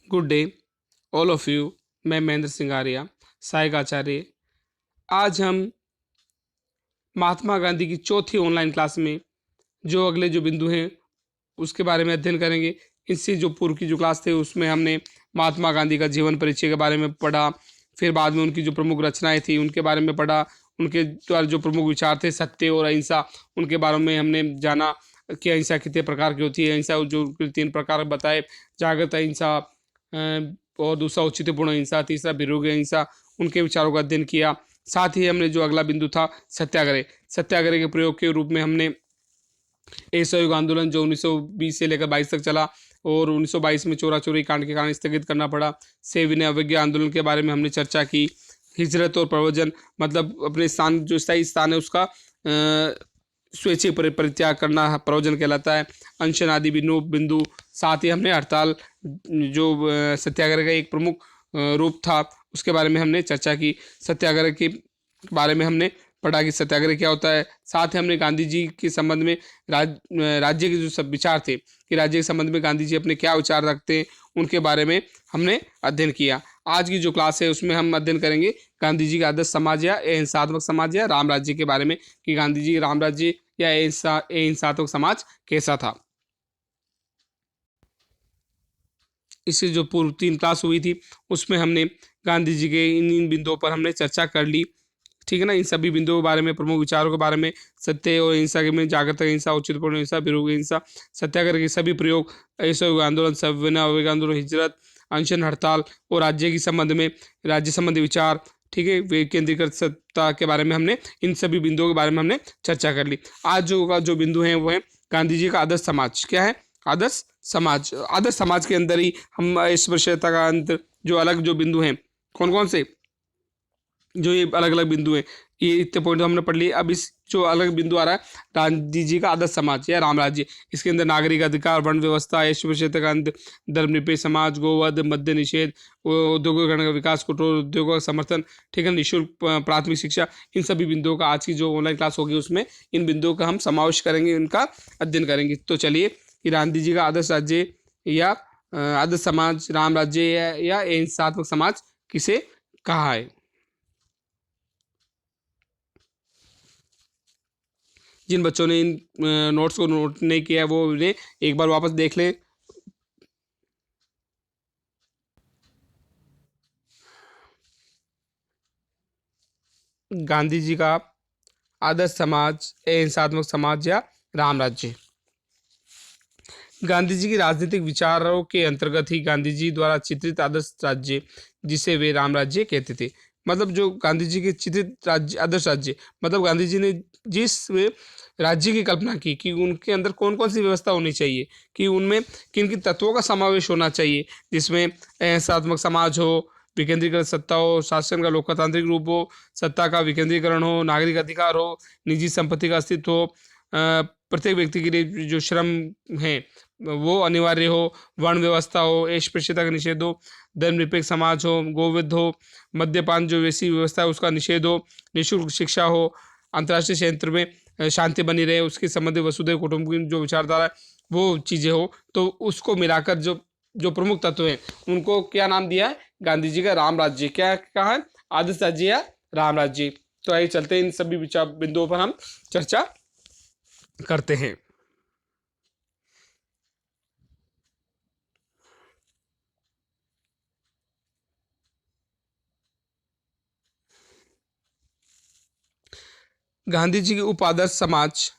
Good day all of you. मैं महेंद्र सिंह आर्या, सहायक आचार्य। आज हम महात्मा गांधी की चौथी ऑनलाइन क्लास में जो अगले जो बिंदु हैं उसके बारे में अध्ययन करेंगे। इससे जो पूर्व की जो क्लास थी उसमें हमने महात्मा गांधी का जीवन परिचय के बारे में पढ़ा, फिर बाद में उनकी जो प्रमुख रचनाएं थी उनके बारे में पढ़ा, उनके द्वारा जो प्रमुख विचार थे सत्य और अहिंसा उनके बारे में हमने जाना कि अहिंसा कितने प्रकार की होती है। अहिंसा जो 3 प्रकार बताए, जागृत अहिंसा, और दूसरा औचित्यपूर्ण अहिंसा, तीसरा विरोधी अहिंसा, उनके विचारों का अध्ययन किया। साथ ही हमने जो अगला बिंदु था सत्याग्रह, सत्याग्रह के प्रयोग के रूप में हमने असहयोग आंदोलन जो 1920 से लेकर 22 तक चला और 1922 में चोरा चोरी कांड के कारण स्थगित करना पड़ा, से विनय अवज्ञा आंदोलन के बारे में हमने चर्चा की। हिजरत और प्रव्रजन मतलब अपने स्थान जो स्थायी स्थान है उसका स्वेच्छी परित्याग करना प्रवचन कहलाता है। अनशन आदि बिंदु। साथ ही हमने हड़ताल जो सत्याग्रह का एक प्रमुख रूप था उसके बारे में हमने चर्चा की। सत्याग्रह के बारे में हमने पढ़ा कि सत्याग्रह क्या होता है। साथ ही हमने गांधी जी के संबंध में राज्य के जो सब विचार थे कि राज्य के संबंध में गांधी जी अपने क्या विचार रखते हैं उनके बारे में हमने अध्ययन किया। आज की जो क्लास है उसमें हम अध्ययन करेंगे गांधी जी का आदर्श समाज या अहिंसात्मक समाज या राम राज्य के बारे में कि गांधी जी राम राज्य या अहिंसात्मक समाज कैसा था। इससे जो पूर्व 3 क्लास हुई थी उसमें हमने गांधी जी के इन बिंदुओं पर हमने चर्चा कर ली, ठीक है ना। इन सभी बिंदुओं के बारे में, प्रमुख विचारों के बारे में, सत्य और अहिंसा के में, जागृत अहिंसा, औचित्यपूर्ण अहिंसा, विरोधी अहिंसा, सत्याग्रह के सभी प्रयोग, असहयोग आंदोलन, सविनय अवज्ञा आंदोलन, हिजरत, अनशन, हड़ताल और राज्य के संबंध में राज्य संबंधी विचार, ठीक है, वे केंद्रीकृत सत्ता के बारे में हमने इन सभी बिंदुओं के बारे में हमने चर्चा कर ली। आज जो बिंदु है वो है गांधी जी का आदर्श समाज। क्या है? आदर्श समाज। आदर्श समाज के अंदर ही हम स्पृश्यता का अंतर जो अलग जो बिंदु हैं, कौन कौन से जो ये अलग अलग बिंदु हैं, ये इतने पॉइंट हमने पढ़ लिए। अब इस जो अलग बिंदु आ रहा है गांधी जी का आदर्श समाज या राम राज्य, इसके अंदर नागरिक अधिकार, वर्ण व्यवस्था, स्पृश्यता का अंत, धर्मनिरपेक्ष समाज, गोवध, मद्य निषेध, उद्योगीकरण का विकास, कुटीर उद्योगों का समर्थन, ठीक है, निःशुल्क प्राथमिक शिक्षा, इन सभी बिंदुओं का आज की जो ऑनलाइन क्लास होगी उसमें इन बिंदुओं का हम समावेश करेंगे, इनका अध्ययन करेंगे। तो चलिए कि गांधी जी का आदर्श राज्य या आदर्श समाज, राम राज्य या अहिंसात्मक समाज किसे कहा है। जिन बच्चों ने इन नोट्स को नोट नहीं किया है वो इन्हें एक बार वापस देख लें। गांधी जी का आदर्श समाज, अहिंसात्मक समाज या राम राज्य। गांधी जी की राजनीतिक विचारों के अंतर्गत ही गांधी जी द्वारा चित्रित आदर्श राज्य जिसे वे राम राज्य कहते थे। मतलब जो गांधी जी के चित्रित राज्य, आदर्श राज्य, मतलब गांधी जी ने जिस राज्य की कल्पना की कि उनके अंदर कौन कौन सी व्यवस्था होनी चाहिए, कि उनमें किन किन तत्वों का समावेश होना चाहिए, जिसमें अहिंसात्मक समाज हो, विकेंद्रीकृत सत्ता हो, शासन का लोकतांत्रिक रूप हो, सत्ता का विकेंद्रीकरण हो, नागरिक अधिकार हो, निजी संपत्ति का अस्तित्व हो, प्रत्येक व्यक्ति के लिए जो श्रम है वो अनिवार्य हो, वर्ण व्यवस्था हो, अस्पृश्यता का निषेध हो, धर्मनिरपेक्ष समाज हो, गोवध हो, मद्यपान जो वैसी व्यवस्था है उसका निषेध हो, निःशुल्क शिक्षा हो, अंतर्राष्ट्रीय क्षेत्र में शांति बनी रहे, उसके संबंधित वसुधैव कुटुंबकम जो विचारधारा है वो चीज़ें हो। तो उसको मिलाकर जो जो प्रमुख तत्व हैं उनको क्या नाम दिया है? गांधी जी का राम राज्य। क्या कहा है? आदर्श राज्य या राम राज्य। तो आइए चलते हैं, इन सभी विचार बिंदुओं पर हम चर्चा करते हैं। गांधी जी के उप आदर्श समाज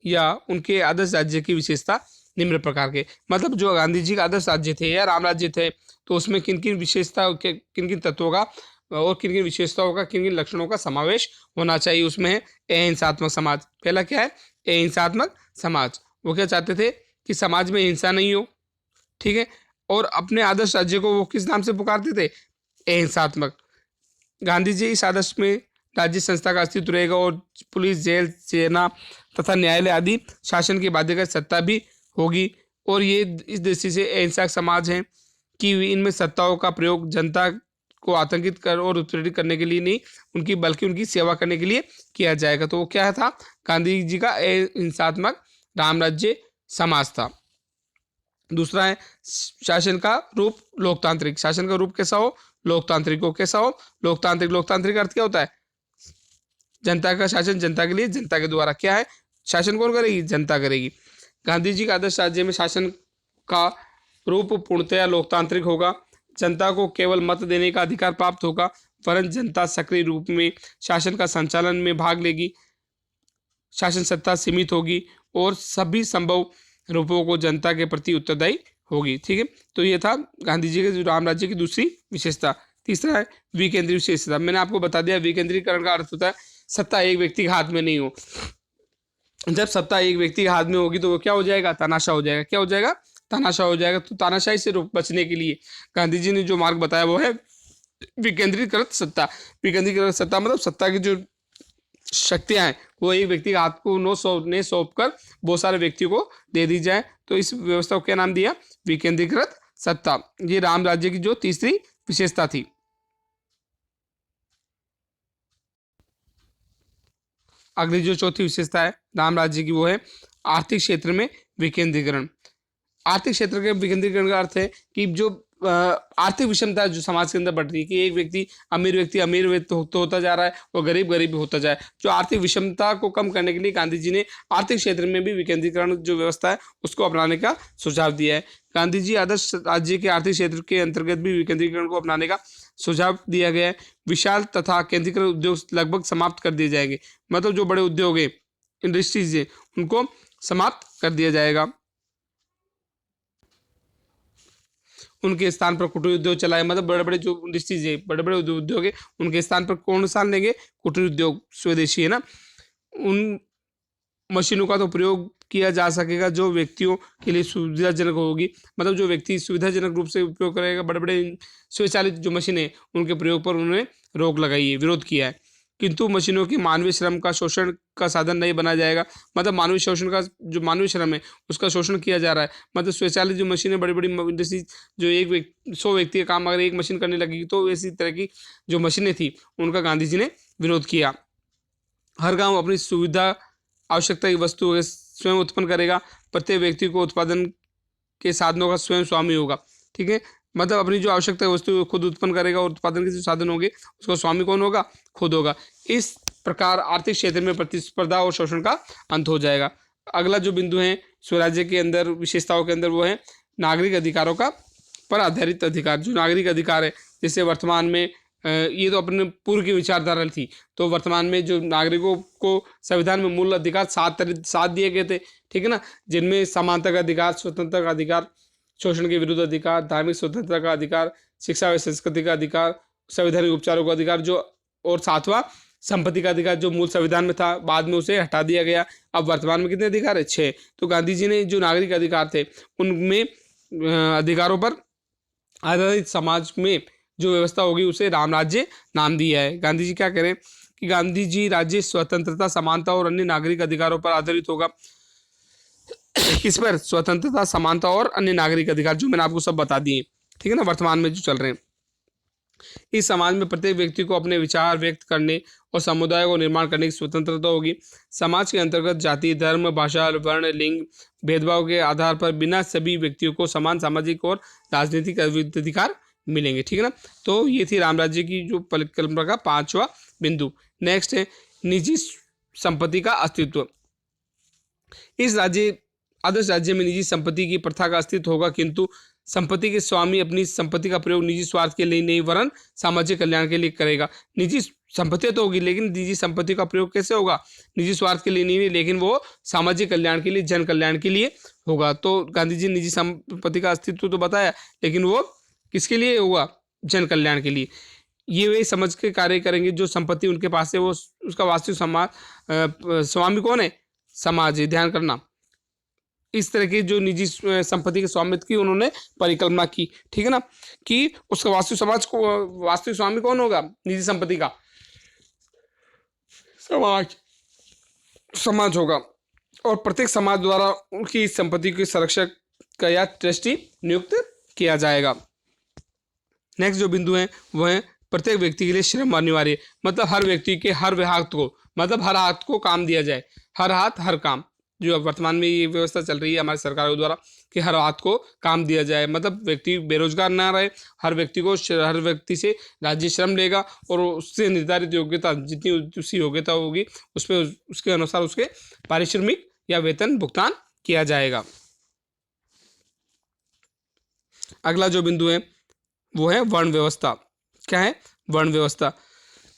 या उनके आदर्श राज्य की विशेषता निम्न प्रकार के, मतलब जो गांधी जी का आदर्श राज्य थे या राम राज्य थे तो उसमें किन किन विशेषता, किन किन तत्वों का और किन किन विशेषताओं का, किन किन लक्षणों का समावेश होना चाहिए। उसमें है अहिंसात्मक समाज। पहला क्या है? अहिंसात्मक समाज। वो क्या चाहते थे कि समाज में हिंसा नहीं हो, ठीक है, और अपने आदर्श राज्य को वो किस नाम से पुकारते थे? अहिंसात्मक। गांधी जी इस आदर्श में राज्य संस्था का अस्तित्व रहेगा और पुलिस, जेल, सेना तथा न्यायालय आदि शासन की बाध्यकारी सत्ता भी होगी। और ये इस दृष्टि से अहिंसक समाज है कि इनमें सत्ताओं का प्रयोग जनता को आतंकित कर और उत्पीड़ित करने के लिए नहीं, उनकी बल्कि उनकी सेवा करने के लिए किया जाएगा। तो वो क्या था? गांधी जी का अहिंसात्मक राम राज्य समाज था। दूसरा है शासन का रूप लोकतांत्रिक। शासन का रूप कैसा हो? लोकतांत्रिक हो। कैसा हो? लोकतांत्रिक। लोकतांत्रिक अर्थ क्या होता है? जनता का शासन, जनता के लिए, जनता के द्वारा। क्या है? शासन कौन करेगी? जनता करेगी। गांधी जी का आदर्श राज्य में शासन का रूप पूर्णतया लोकतांत्रिक होगा। जनता को केवल मत देने का अधिकार प्राप्त होगा, वरन जनता सक्रिय रूप में शासन का संचालन में भाग लेगी। शासन सत्ता सीमित होगी और सभी संभव रूपों को जनता के प्रति उत्तरदायी होगी। ठीक है, तो ये था गांधी जी के राम राज्य की दूसरी विशेषता। तीसरा है विकेंद्रीय विशेषता। मैंने आपको बता दिया विकेंद्रीकरण का अर्थ होता है सत्ता एक व्यक्ति के हाथ में नहीं हो। जब सत्ता एक व्यक्ति के हाथ में होगी तो वो क्या हो जाएगा? तानाशाह हो जाएगा। क्या हो जाएगा? तानाशाह हो जाएगा। तो तानाशाही से बचने के लिए गांधी जी ने जो मार्ग बताया वो है विकेंद्रीकृत सत्ता। विकेंद्रीकृत सत्ता मतलब सत्ता की जो शक्तियां हैं वो एक व्यक्ति के हाथ को ने सौंप कर बहुत सारे व्यक्तियों को दे दी जाए। तो इस व्यवस्था को क्या नाम दिया? विकेंद्रीकृत सत्ता। ये राम राज्य की जो तीसरी विशेषता थी। अगली जो चौथी विशेषता है राम राज्य की वो है आर्थिक क्षेत्र में विकेंद्रीकरण। आर्थिक क्षेत्र के विकेंद्रीकरण का अर्थ है कि जो आर्थिक विषमता जो समाज के अंदर बढ़ रही है कि एक व्यक्ति अमीर व्यक्ति होता जा रहा है और गरीब गरीब होता जाए। जो आर्थिक विषमता को कम करने के लिए गांधी जी ने आर्थिक क्षेत्र में भी विकेंद्रीकरण जो व्यवस्था है उसको अपनाने का सुझाव दिया है। गांधी जी आदर्श राज्य के आर्थिक क्षेत्र के अंतर्गत भी विकेंद्रीकरण को अपनाने का सुझाव दिया गया है। विशाल तथा केंद्रीकृत उद्योग लगभग समाप्त कर दिए जाएंगे। मतलब जो बड़े उद्योग है, इंडस्ट्रीज है, उनको समाप्त कर दिया जाएगा। उनके स्थान पर कुटीर उद्योग चलाए। मतलब बड़े बड़े जो इंडस्ट्रीज है, बड़े बड़े उद्योग है, उनके स्थान पर कौन स्थान लेंगे? कुटीर उद्योग, स्वदेशी है ना। उन मशीनों का तो प्रयोग किया जा सकेगा जो व्यक्तियों के लिए सुविधाजनक होगी। मतलब जो व्यक्ति सुविधाजनक रूप से उपयोग करेगा, बड़े बड़े स्वचालित जो मशीनें उनके प्रयोग पर उन्होंने रोक लगाई है, विरोध किया है। किंतु मशीनों की मानवीय श्रम का शोषण का साधन नहीं बना जाएगा। मतलब मानवीय शोषण का जो मानवीय श्रम है उसका शोषण किया जा रहा है। मतलब स्वचालित जो मशीनें, बड़ी बड़ी इंडस्ट्री जो 100 व्यक्ति का काम अगर एक मशीन करने लगेगी तो ऐसी तरह की जो मशीनें थी उनका गांधी जी ने विरोध किया। हर गाँव अपनी सुविधा आवश्यकता की वस्तु स्वयं उत्पन्न करेगा। प्रत्येक व्यक्ति को उत्पादन के साधनों का स्वयं स्वामी होगा। ठीक है, मतलब अपनी जो आवश्यकता है वस्तु खुद उत्पन्न करेगा और उत्पादन के जो साधन होंगे उसका स्वामी कौन होगा? खुद होगा। इस प्रकार आर्थिक क्षेत्र में प्रतिस्पर्धा और शोषण का अंत हो जाएगा। अगला जो बिंदु है स्वराज्य के अंदर विशेषताओं के अंदर वो है नागरिक अधिकारों का पर आधारित अधिकार। जो नागरिक अधिकार है, जैसे वर्तमान में ये तो अपने पूर्व की विचारधारा थी, तो वर्तमान में जो नागरिकों को संविधान में मूल अधिकार 7 दिए गए थे। ठीक है ना, जिनमें समानता का अधिकार, स्वतंत्रता का अधिकार, शोषण के विरुद्ध अधिकार, धार्मिक स्वतंत्रता का अधिकार, शिक्षा व संस्कृति का अधिकार, संवैधानिक उपचारों का अधिकार, जो और 7वां संपत्ति का अधिकार जो मूल संविधान में था, बाद में उसे हटा दिया गया। अब वर्तमान में कितने अधिकार है? 6। तो गांधी जी ने जो नागरिक अधिकार थे उनमें अधिकारों पर आधारित समाज में जो व्यवस्था होगी उसे राम राज्य नाम दिया है। गांधी जी क्या करें कि गांधी जी राज्य स्वतंत्रता, समानता और अन्य नागरिक अधिकारों पर आधारित होगा। किस पर? स्वतंत्रता, समानता और अन्य नागरिक अधिकार, जो मैंने आपको सब बता दिए। ठीक है ना, वर्तमान में जो चल रहे हैं। इस समाज में प्रत्येक व्यक्ति को अपने विचार व्यक्त करने और समुदाय को निर्माण करने की स्वतंत्रता होगी। समाज के अंतर्गत जाति, धर्म, भाषा, वर्ण, लिंग भेदभाव के आधार पर बिना सभी व्यक्तियों को समान सामाजिक और राजनीतिक अधिकार मिलेंगे। ठीक है ना, तो ये थी राम राज्य की जो परिकल्पना का 5वां बिंदु। नेक्स्ट है निजी संपत्ति का अस्तित्व। इस आदर्श राज्य में निजी संपत्ति की प्रथा का अस्तित्व होगा, किंतु संपत्ति के स्वामी अपनी संपत्ति का प्रयोग निजी स्वार्थ के लिए नहीं वरन सामाजिक कल्याण के लिए करेगा। निजी संपत्ति तो होगी लेकिन निजी संपत्ति का प्रयोग कैसे होगा? निजी स्वार्थ के लिए नहीं, लेकिन वो सामाजिक कल्याण के लिए, जन कल्याण के लिए होगा। तो गांधी जी ने निजी संपत्ति का अस्तित्व तो बताया, लेकिन वो किसके लिए होगा? जन कल्याण के लिए। ये वे समझ के कार्य करेंगे जो संपत्ति उनके पास है वो उसका वास्तविक स्वामी कौन है? समाज है। ध्यान करना, इस तरह की जो निजी संपत्ति के स्वामित्व की उन्होंने परिकल्पना की। ठीक है ना, कि उसका वास्तविक स्वामी कौन होगा? निजी संपत्ति का समाज होगा, और प्रत्येक समाज द्वारा उनकी संपत्ति के संरक्षक का या ट्रस्टी नियुक्त किया जाएगा। नेक्स्ट जो बिंदु है वह है प्रत्येक व्यक्ति के लिए श्रम अनिवार्य। मतलब हर व्यक्ति के हर हाथ को, मतलब हर हाथ को काम दिया जाए। हर हाथ हर काम, जो वर्तमान में ये व्यवस्था चल रही है हमारी सरकारों द्वारा कि हर हाथ को काम दिया जाए, मतलब व्यक्ति बेरोजगार ना रहे, हर व्यक्ति से राज्य श्रम लेगा और उससे निर्धारित योग्यता जितनी उसकी योग्यता होगी उस पर उसके अनुसार उसके पारिश्रमिक या वेतन भुगतान किया जाएगा। अगला जो बिंदु है वो है वर्ण व्यवस्था। क्या है? वर्ण व्यवस्था।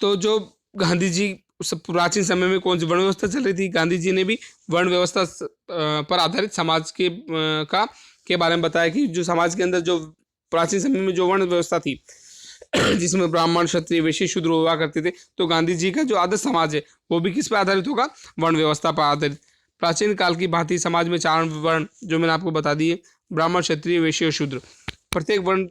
तो जो गांधी जी प्राचीन समय में कौन सी वर्ण व्यवस्था चल रही थी? गांधी जी ने भी वर्ण व्यवस्था पर आधारित समाज के बारे में बताया कि जो समाज के अंदर जो प्राचीन समय में जो वर्ण व्यवस्था थी जिसमें ब्राह्मण, क्षत्रिय, वैश्य, शूद्र हुआ करते थे, तो गांधी जी का जो आदर्श समाज है वो भी किस पर आधारित होगा? वर्ण व्यवस्था पर आधारित। प्राचीन काल की भांति समाज में 4 वर्ण जो मैंने आपको बता दिए, ब्राह्मण, क्षत्रिय, वैश्य और शूद्र। प्रत्येक वर्ण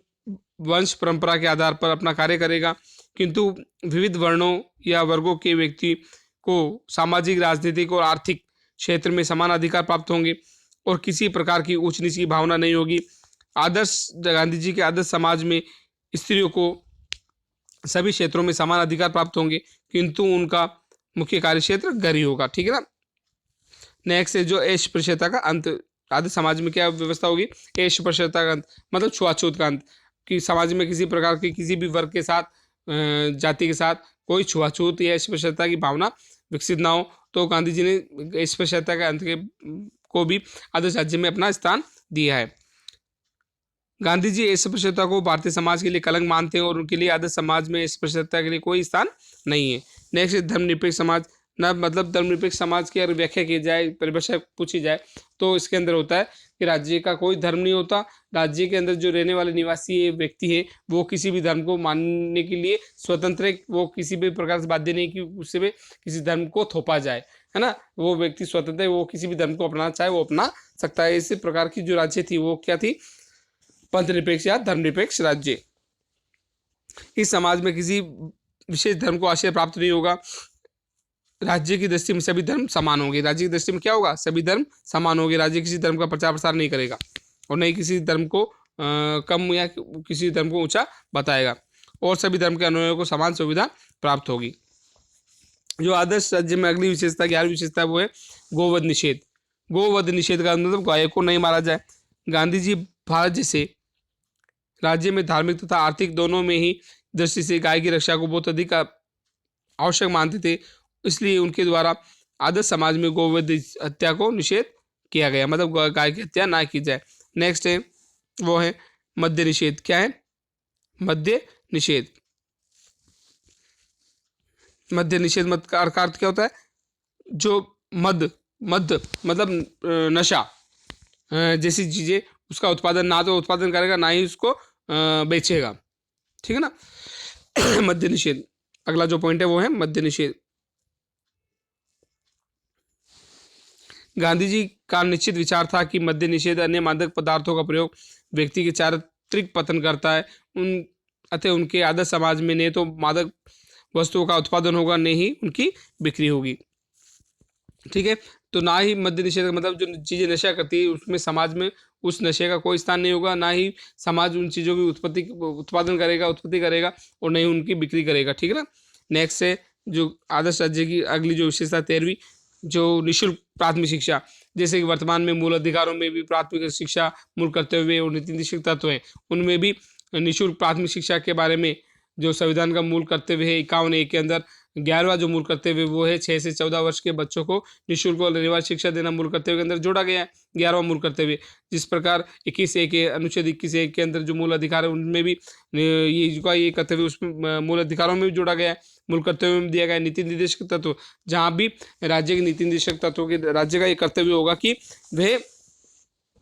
वंश परंपरा के आधार पर अपना कार्य करेगा, किंतु विविध वर्णों या वर्गों के व्यक्ति को सामाजिक, राजनीतिक और आर्थिक क्षेत्र में समान अधिकार प्राप्त होंगे और किसी प्रकार की ऊंच नीच की भावना नहीं होगी। आदर्श गांधी जी के आदर्श समाज में स्त्रियों को सभी क्षेत्रों में समान अधिकार प्राप्त होंगे, किंतु उनका मुख्य कार्य क्षेत्र घर ही होगा। ठीक है ना। नेक्स्ट है जो अस्पृश्यता का अंत। आदर्श समाज में क्या व्यवस्था होगी? अस्पृश्यता का अंत, मतलब छुआछूत का अंत, कि समाज में किसी प्रकार की किसी भी वर्ग के साथ, जाति के साथ कोई छुआछूत या अस्पृश्यता की भावना विकसित ना हो। तो गांधी जी ने अस्पृश्यता के अंत को भी आदर्श राज्य में अपना स्थान दिया है। गांधी जी अस्पृश्यता को भारतीय समाज के लिए कलंक मानते हैं और उनके लिए आदर्श समाज में अस्पृश्यता के लिए कोई स्थान नहीं है। नेक्स्ट धर्मनिरपेक्ष समाज। ना मतलब धर्मनिरपेक्ष समाज की अगर व्याख्या की जाए, परिभाषा पूछी जाए, तो इसके अंदर होता है कि राज्य का कोई धर्म नहीं होता। राज्य के अंदर जो रहने वाले निवासी व्यक्ति है वो किसी भी धर्म को मानने के लिए स्वतंत्र है। वो किसी भी प्रकार से बाध्य नहीं कि उससे भी किसी धर्म को थोपा जाए, है ना। वो व्यक्ति स्वतंत्र है, वो किसी भी धर्म को अपनाना चाहे वो अपना सकता है। इस प्रकार की जो राज्य थी वो क्या थी? पंथ निरपेक्ष या धर्मनिरपेक्ष राज्य। इस समाज में किसी विशेष धर्म को आश्रय प्राप्त नहीं होगा। राज्य की दृष्टि में सभी धर्म समान होंगे। राज्य की दृष्टि में क्या होगा? सभी धर्म समान होंगे। राज्य किसी धर्म का प्रचार प्रसार नहीं करेगा और नहीं किसी धर्म को कम या किसी धर्म को ऊंचा बताएगा और सभी धर्म के अनुयायियों को समान सुविधा प्राप्त होगी। जो आदर्श राज्य में अगली विशेषता, 11वीं विशेषता, वो है गोवध निषेध। गोवध निषेध का मतलब गाय को नहीं मारा जाए। गांधी जी भारत जैसे राज्य में धार्मिक तथा आर्थिक दोनों में ही दृष्टि से गाय की रक्षा को बहुत अधिक आवश्यक मानते थे, इसलिए उनके द्वारा आदर्श समाज में गोवध हत्या को निषेध किया गया, मतलब गाय की हत्या ना की जाए। नेक्स्ट है वो है मद्य निषेध। क्या है? मद्य निषेध। मद्य निषेध मत का अर्थ क्या होता है? जो मद मतलब नशा जैसी चीजें, उसका उत्पादन ना तो उत्पादन करेगा ना ही उसको बेचेगा। ठीक है ना। मद्य निषेध। अगला जो पॉइंट है वो है मद्य निषेध। गांधी जी का निश्चित विचार था कि मद्य निषेध अन्य मादक पदार्थों का प्रयोग व्यक्ति के चारित्रिक पतन करता है। अतः उनके आदर्श समाज में न तो मादक वस्तुओं का उत्पादन होगा, न ही उनकी बिक्री होगी। ठीक है। तो ना ही मद्य निषेध मतलब जो चीजें नशा करती है उसमें समाज में उस नशे का कोई स्थान नहीं होगा, ना ही समाज उन चीजों की उत्पादन करेगा, उत्पत्ति करेगा और न ही उनकी बिक्री करेगा। ठीक है ना। नेक्स्ट है जो आदर्श राज्य की अगली जो विशेषता 13वीं, जो निःशुल्क प्राथमिक शिक्षा। जैसे कि वर्तमान में मूल अधिकारों में भी प्राथमिक शिक्षा मूल कर्तव्य और नीति निश्चित तत्व है, उनमें भी निःशुल्क प्राथमिक शिक्षा के बारे में जो संविधान का मूल कर्तव्य है 51A के अंदर 11वां जो मूल कर्तव्य वो है 6 से 14 वर्ष के बच्चों को निःशुल्क और अनिवार्य शिक्षा देना मूल कर्तव्य के अंदर जोड़ा गया है। 11वां मूल कर्तव्य। जिस प्रकार 21A के अनुच्छेद 21A के अंदर जो मूल अधिकार है उनमें भी ये कर्तव्य उसमें मूल अधिकारों में भी जोड़ा गया है, मूल कर्तव्य में दिया गया है। नीति निर्देशक तत्व, जहाँ भी राज्य के नीति निर्देशक तत्वों के राज्य का ये कर्तव्य होगा कि वह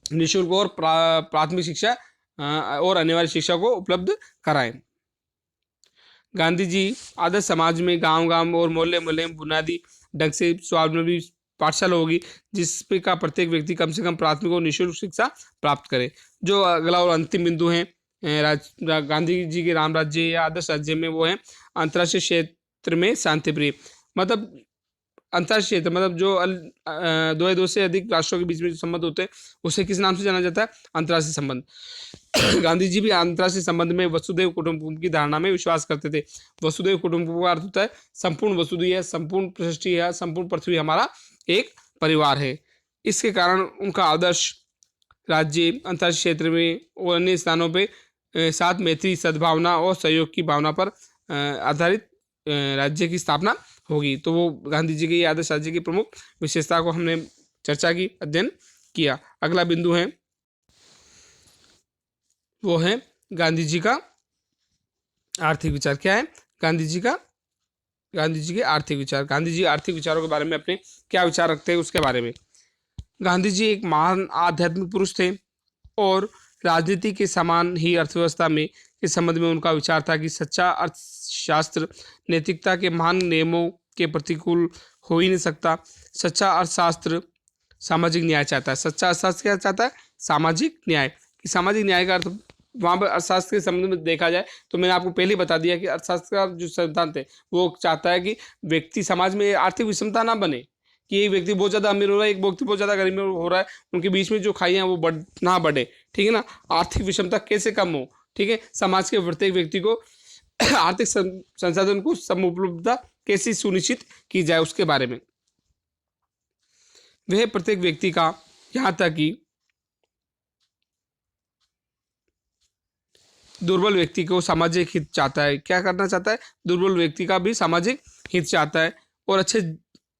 निःशुल्क और प्राथमिक शिक्षा और अनिवार्य शिक्षा को उपलब्ध कराएं। गांधी जी आदर्श समाज में गांव-गांव और मोहल्ले-मोहल्ले में बुनियादी ढंग से स्वावलंबी पाठशाला होगी, जिसपे का प्रत्येक व्यक्ति कम से कम प्राथमिक और निःशुल्क शिक्षा प्राप्त करे। जो अगला और अंतिम बिंदु है गांधी जी के राम राज्य या आदर्श राज्य में, वो है अंतर्राष्ट्रीय क्षेत्र में शांति प्रिय। मतलब अंतर्राष्ट्रीय क्षेत्र मतलब जो दो से अधिक राष्ट्रों के बीच में जो संबंध होते हैं उसे किस नाम से जाना जाता है? अंतर्राष्ट्रीय संबंध। गांधी जी भी अंतर्राष्ट्रीय संबंध में वसुधैव कुटुंबकम की धारणा में विश्वास करते थे। वसुधैव कुटुंबकम का अर्थ होता है संपूर्ण वसुधि है, संपूर्ण सृष्टि है, संपूर्ण पृथ्वी हमारा एक परिवार है। इसके कारण उनका आदर्श राज्य, अंतर्राष्ट्रीय क्षेत्र में और अन्य स्थानों पे साथ मैत्री, सद्भावना और सहयोग की भावना पर आधारित राज्य की स्थापना होगी। तो वो गांधी जी के ये आदर्श राज्य की प्रमुख विशेषता को हमने चर्चा की, अध्ययन किया। अगला बिंदु है वो है गांधी जी का आर्थिक विचार। क्या है? गांधी जी के आर्थिक विचार। गांधी जी आर्थिक विचारों के बारे में अपने क्या विचार रखते हैं उसके बारे में। गांधी जी एक महान आध्यात्मिक पुरुष थे और राजनीति के समान ही अर्थव्यवस्था में के संबंध में उनका विचार था कि सच्चा अर्थशास्त्र नैतिकता के महान नियमों के प्रतिकूल हो ही नहीं सकता। सच्चा अर्थशास्त्र सामाजिक न्याय चाहता है। सच्चा अर्थशास्त्र क्या चाहता है? सामाजिक न्याय। कि सामाजिक न्याय का अर्थ वहाँ पर अर्थशास्त्र के संबंध में देखा जाए तो मैंने आपको पहले बता दिया कि अर्थशास्त्र का जो सिद्धांत है वो चाहता है कि व्यक्ति समाज में आर्थिक विषमता ना बने, कि एक व्यक्ति बहुत ज़्यादा अमीर हो रहा है, एक व्यक्ति बहुत ज़्यादा गरीब हो रहा है, उनके बीच में जो खाइयाँ वो ना बढ़े, ठीक है ना। आर्थिक विषमता कैसे कम हो, ठीक है। समाज के प्रत्येक व्यक्ति को आर्थिक संसाधन को समुपलब्धता कैसे सुनिश्चित की जाए उसके बारे में। वह प्रत्येक व्यक्ति का, यहाँ तक कि दुर्बल व्यक्ति को सामाजिक हित चाहता है। क्या करना चाहता है? दुर्बल व्यक्ति का भी सामाजिक हित चाहता है और अच्छे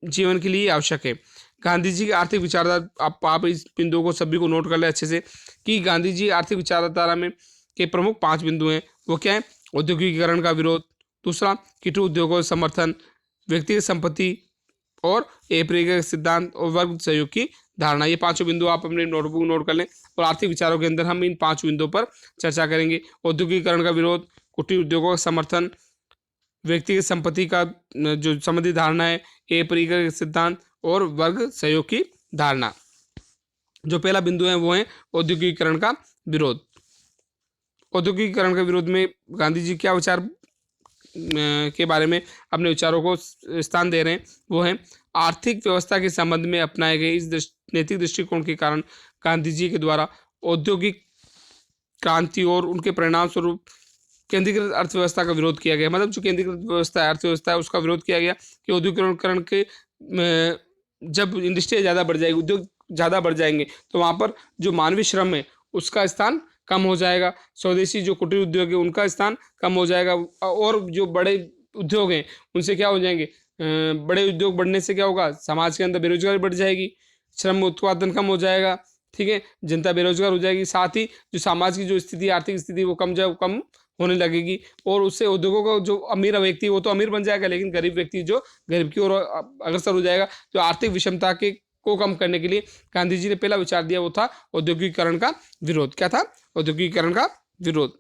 जीवन के लिए आवश्यक है। गांधी जी की आर्थिक विचारधारा, आप इस बिंदुओं को सभी को नोट कर ले अच्छे से, कि गांधी जी आर्थिक विचारधारा में के प्रमुख 5 बिंदु हैं। वो क्या है? औद्योगिकीकरण का विरोध, दूसरा कुटीर उद्योगों का समर्थन, व्यक्तिगत संपत्ति और एपरिक सिद्धांत और वर्ग सहयोग की धारणा। ये 5 बिंदु आप अपने नोटबुक नोट कर लें और आर्थिक विचारों के अंदर हम इन 5 बिंदुओं पर चर्चा करेंगे। औद्योगिकीकरण का विरोध, कुटीर उद्योगों का समर्थन, व्यक्तिगत संपत्ति का जो संबंधी धारणा है, एपरिक सिद्धांत और वर्ग सहयोग की धारणा। जो पहला बिंदु है वो है औद्योगिकीकरण का विरोध। औद्योगिकीकरण के विरोध में गांधी जी क्या विचार के बारे में अपने विचारों को स्थान दे रहे हैं? वो है आर्थिक व्यवस्था के संबंध में अपनाए गए इस नैतिक दृष्टिकोण के कारण गांधी जी के द्वारा औद्योगिक क्रांति और उनके परिणाम स्वरूप केंद्रीकृत अर्थव्यवस्था का विरोध किया गया। मतलब जो केंद्रीकृत व्यवस्था है, अर्थव्यवस्था है, उसका विरोध किया गया कि औद्योगिकरण के जब इंडस्ट्री ज़्यादा बढ़ जाएगी, उद्योग ज़्यादा बढ़ जाएंगे तो वहाँ पर जो मानवीय श्रम है उसका स्थान कम हो जाएगा। स्वदेशी जो कुटीर उद्योग है उनका स्थान कम हो जाएगा और जो बड़े उद्योग हैं उनसे क्या हो जाएंगे, बड़े उद्योग बढ़ने से क्या होगा, समाज के अंदर बेरोजगारी बढ़ जाएगी, श्रम उत्पादन कम हो जाएगा, ठीक है, जनता बेरोजगार हो जाएगी। साथ ही जो समाज की जो स्थिति, आर्थिक स्थिति वो कम होने लगेगी और उससे उद्योगों का जो अमीर व्यक्ति वो तो अमीर बन जाएगा, लेकिन गरीब व्यक्ति जो गरीब की ओर अग्रसर हो जाएगा। जो आर्थिक विषमता के को कम करने के लिए गांधी जी ने पहला विचार दिया वो था औद्योगिकीकरण का विरोध। क्या था? औद्योगिकीकरण का विरोध।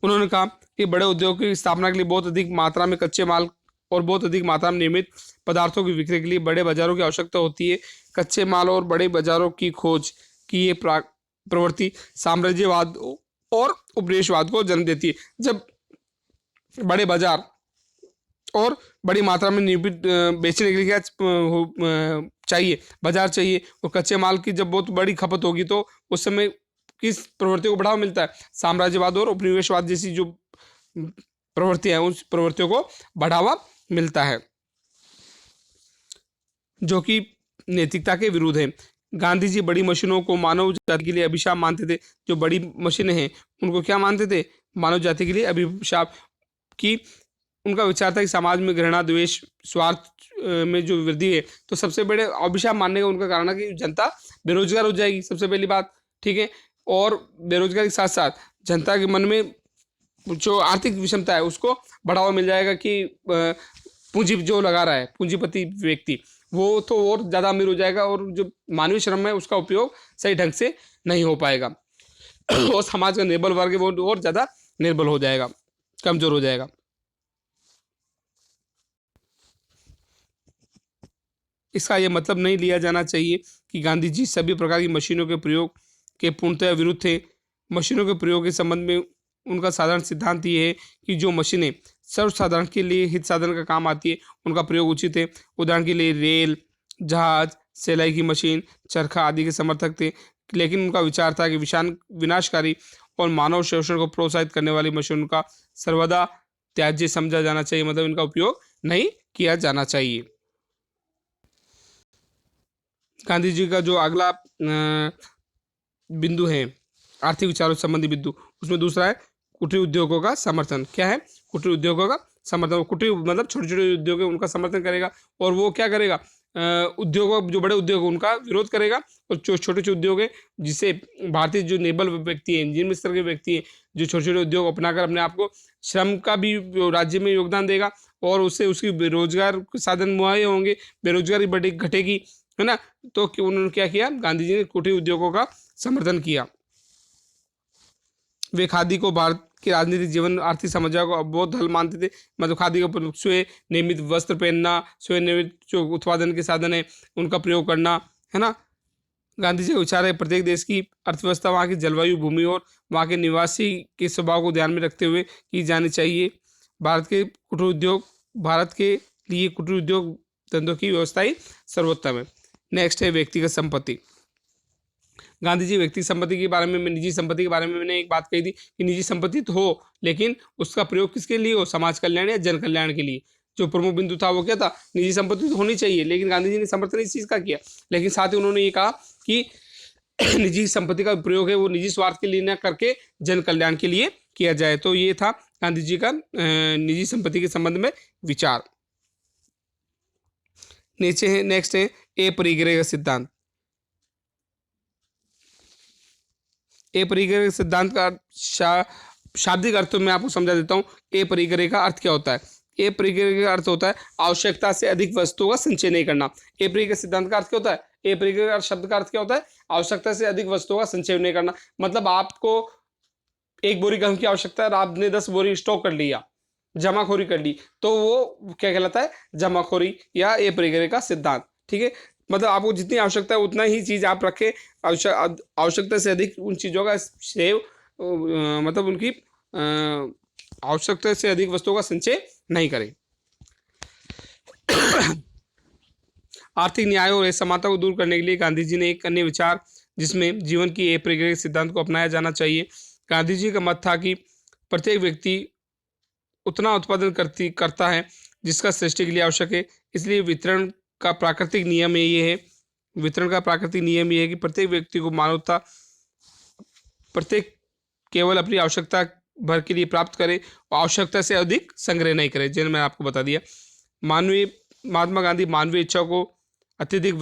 उन्होंने कहा कि बड़े उद्योग की स्थापना के लिए बहुत अधिक मात्रा में कच्चे माल और बहुत अधिक मात्रा में निर्मित पदार्थों की बिक्री के लिए बड़े बाजारों की आवश्यकता होती है। कच्चे माल और बड़े बाजारों की खोज की ये प्रवृत्ति साम्राज्यवाद और उपनिवेशवाद को जन्म देती है। जब बड़े बाजार और बड़ी मात्रा में निर्मित बेचने के लिए क्या चाहिए, बाजार चाहिए, और कच्चे माल की जब बहुत बड़ी खपत होगी तो उस समय किस प्रवृत्ति को बढ़ावा मिलता है? साम्राज्यवाद और उपनिवेशवाद जैसी जो प्रवृत्तियां हैं उस प्रवृत्तियों को बढ़ावा मिलता है, जो कि नैतिकता के विरुद्ध है। गांधी जी बड़ी मशीनों को मानव जाति के लिए अभिशाप मानते थे। जो बड़ी मशीनें हैं उनको क्या मानते थे? मानव जाति के लिए अभिशाप। की उनका विचार था कि समाज में घृणा, द्वेष, स्वार्थ में जो वृद्धि है तो सबसे बड़े अभिशाप मानने का उनका कारण है कि जनता बेरोजगार हो जाएगी, सबसे पहली बात, ठीक है। और बेरोजगारी के साथ साथ जनता के मन में जो आर्थिक विषमता है उसको बढ़ावा मिल जाएगा कि पूंजी जो लगा रहा है पूंजीपति व्यक्ति वो तो और ज़्यादा अमीर हो जाएगा और जो मानवीय श्रम है उसका उपयोग सही ढंग से नहीं हो पाएगा और समाज का निर्बल वर्ग है वो और ज़्यादा निर्बल हो जाएगा, कमजोर हो जाएगा। इसका यह मतलब नहीं लिया जाना चाहिए कि गांधी जी सभी प्रकार की मशीनों के प्रयोग के पूर्णतः विरुद्ध थे। मशीनों के प्रयोग के संबंध में उनका साधारण सिद्धांत ये है कि जो मशीनें सर्वसाधारण के लिए हित साधन का काम आती है उनका प्रयोग उचित है। उदाहरण के लिए रेल, जहाज, सिलाई की मशीन, चरखा आदि के समर्थक थे, लेकिन उनका विचार था कि विनाशकारी और मानव शोषण को प्रोत्साहित करने वाली मशीनों का सर्वदा त्याज्य समझा जाना चाहिए, मतलब इनका उपयोग नहीं किया जाना चाहिए। गांधी जी का जो अगला बिंदु है आर्थिक विचारों से संबंधित बिंदु, उसमें दूसरा है कुटीर उद्योगों का समर्थन। क्या है? कुटीर उद्योगों का समर्थन। कुटीर मतलब छोटे छोटे उद्योग है उनका समर्थन करेगा, और वो क्या करेगा, उद्योगों, जो बड़े उद्योग हैं, उनका विरोध करेगा, और जो छोटे छोटे उद्योग है, जिससे भारतीय जो नेबल व्यक्ति हैं, जिन स्तर के व्यक्ति हैं, जो छोटे छोटे उद्योग अपनाकर अपने आप को श्रम का भी राज्य में योगदान देगा, और उससे उसकी बेरोजगार साधन मुहैया होंगे, बेरोजगारी बढ़े घटेगी, है ना। तो उन्होंने क्या किया, गांधी जी ने कुटीर उद्योगों का समर्थन किया। वे खादी को भारत के राजनीतिक जीवन आर्थिक समस्या को बहुत हल मानते थे। मतलब खादी का प्रयोग, स्वयं निर्मित वस्त्र पहनना, स्वयं निर्मित जो उत्पादन के साधन है उनका प्रयोग करना, है ना। गांधी जी का विचार है प्रत्येक देश की अर्थव्यवस्था वहाँ की जलवायु, भूमि और वहाँ के निवासी के स्वभाव को ध्यान में रखते हुए की जानी चाहिए। भारत के लिए कुटीर उद्योग धंधों की व्यवस्था ही सर्वोत्तम है। नेक्स्ट है व्यक्तिगत संपत्ति। गांधी जी व्यक्ति संपत्ति के बारे में, निजी संपत्ति के बारे में मैंने एक बात कही थी कि निजी संपत्ति तो हो, लेकिन उसका प्रयोग किसके लिए हो, समाज कल्याण या जन कल्याण के लिए। जो प्रमुख बिंदु था वो क्या था, निजी संपत्ति तो होनी चाहिए, लेकिन गांधी जी ने समर्थन इस चीज का किया। लेकिन साथ ही उन्होंने ये कहा कि निजी संपत्ति का प्रयोग है वो निजी स्वार्थ के लिए न करके जन कल्याण के लिए किया जाए। तो ये था गांधी जी का निजी संपत्ति के संबंध में विचार। नीचे है, नेक्स्ट है ए परिग्रह का सिद्धांत। ए परिग्रह सिद्धांत का शाब्दिक अर्थ मैं आपको समझा देता हूँ। ए परिग्रह का अर्थ क्या होता है? ए परिग्रह का अर्थ होता है आवश्यकता से अधिक वस्तुओं का संचय नहीं करना। ए परिग्रह सिद्धांत का अर्थ क्या होता है? ए परिग्रह शब्द का अर्थ क्या होता है? आवश्यकता से अधिक वस्तुओं का संचय नहीं करना। मतलब आपको 1 बोरी गेहूं की आवश्यकता है और आपने 10 बोरी स्टॉक कर लिया, जमाखोरी कर ली, तो वो क्या कहलाता है? जमाखोरी या ए परिग्रह का सिद्धांत। ठीक है, मतलब आपको जितनी आवश्यकता है उतना ही चीज आप रखें, आवश्यकता से अधिक उन चीजों का सेव, मतलब उनकी आवश्यकता से अधिक वस्तुओं का संचय नहीं करें। आर्थिक न्याय और असमानता को दूर करने के लिए गांधी जी ने एक अन्य विचार, जिसमें जीवन की ए परिग्रह सिद्धांत को अपनाया जाना चाहिए। गांधी जी का मत था कि प्रत्येक व्यक्ति उतना उत्पादन करता है जिसका सृष्टि के लिए आवश्यक है। इसलिए वितरण का प्राकृतिक नियम ये है कि प्रत्येक व्यक्ति को मानवता प्रत्येक केवल अपनी आवश्यकता भर के लिए प्राप्त करे और आवश्यकता से अधिक संग्रह नहीं करे। जैसे मैंने आपको बता दिया, महात्मा गांधी मानवीय इच्छा को अत्यधिक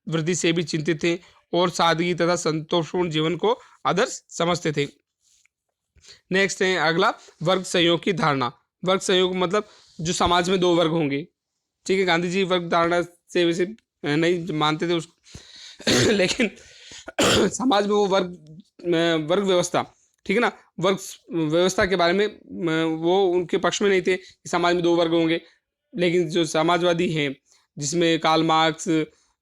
वृद्धि से भी चिंतित थे और सादगी तथा संतोषपूर्ण जीवन को आदर्श समझते थे। नेक्स्ट है अगला, वर्ग सहयोग की धारणा। वर्ग सहयोग मतलब जो समाज में 2 वर्ग होंगे। ठीक है, गांधी जी वर्ग धारणा से वैसे नहीं मानते थे उसको लेकिन समाज में वो वर्ग व्यवस्था, ठीक है ना, वर्ग व्यवस्था के बारे में वो उनके पक्ष में नहीं थे कि समाज में 2 वर्ग होंगे। लेकिन जो समाजवादी हैं, जिसमें कार्ल मार्क्स,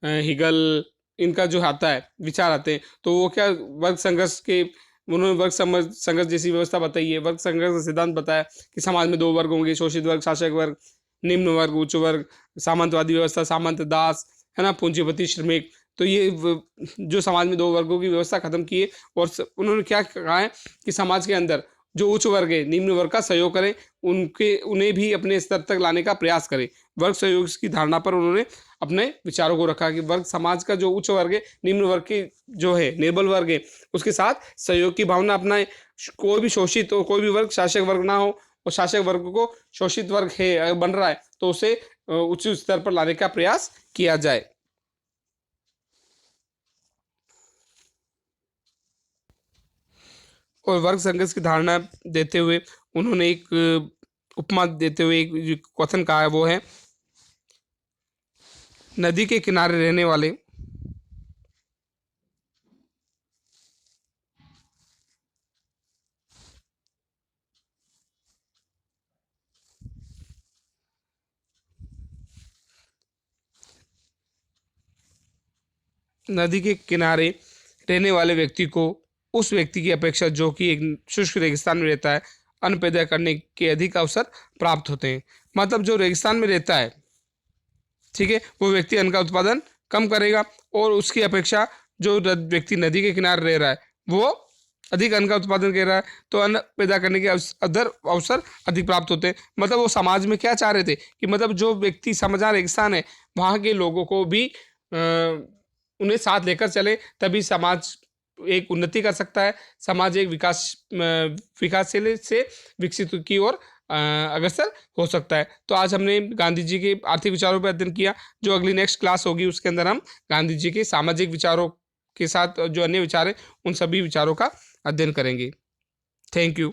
हिगल, इनका जो आता है विचार आते हैं, तो वो क्या वर्ग संघर्ष के, उन्होंने वर्ग संघर्ष जैसी व्यवस्था बताई है, वर्ग संघर्ष का सिद्धांत बताया कि समाज में 2 वर्ग होंगे, शोषित वर्ग, शासक वर्ग, निम्न वर्ग, उच्च वर्ग, सामंतवादी व्यवस्था, सामंत दास, है ना, पूंजीपति श्रमिक। तो ये जो समाज में 2 वर्गों की व्यवस्था खत्म की है, और उन्होंने क्या कहा है कि समाज के अंदर जो उच्च वर्ग है, निम्न वर्ग का सहयोग करें, उन्हें भी अपने स्तर तक लाने का प्रयास करें। वर्ग सहयोग की धारणा पर उन्होंने अपने विचारों को रखा कि वर्ग समाज का जो उच्च वर्ग है, निम्न वर्ग के जो है निर्बल वर्ग है, उसके साथ सहयोग की भावना अपनाए। कोई भी शोषित हो, कोई भी वर्ग शासक वर्ग ना हो, और शासक वर्ग को शोषित वर्ग है अगर बन रहा है तो उसे उच्च स्तर पर लाने का प्रयास किया जाए। और वर्ग संघर्ष की धारणा देते हुए उन्होंने एक उपमा देते हुए एक कथन कहा है, वो है नदी के किनारे रहने वाले व्यक्ति को उस व्यक्ति की अपेक्षा जो कि एक शुष्क रेगिस्तान में रहता है, अन्न पैदा करने के अधिक अवसर प्राप्त होते हैं। मतलब जो रेगिस्तान में रहता है, ठीक है, वो व्यक्ति अन्न का उत्पादन कम करेगा, और उसकी अपेक्षा जो व्यक्ति नदी के किनारे रह रहा है वो अधिक अन्न का उत्पादन कर रहा है, तो अन्न पैदा करने के अवसर अधिक प्राप्त होते हैं। मतलब वो समाज में क्या चाह रहे थे कि मतलब जो व्यक्ति समझा रेगिस्तान है, वहाँ के लोगों को भी उन्हें साथ लेकर चले, तभी समाज एक उन्नति कर सकता है, समाज एक विकासशील से विकसित की ओर अग्रसर हो सकता है। तो आज हमने गांधी जी के आर्थिक विचारों पर अध्ययन किया। जो अगली नेक्स्ट क्लास होगी उसके अंदर हम गांधी जी के सामाजिक विचारों के साथ जो अन्य विचार हैं उन सभी विचारों का अध्ययन करेंगे। Thank you.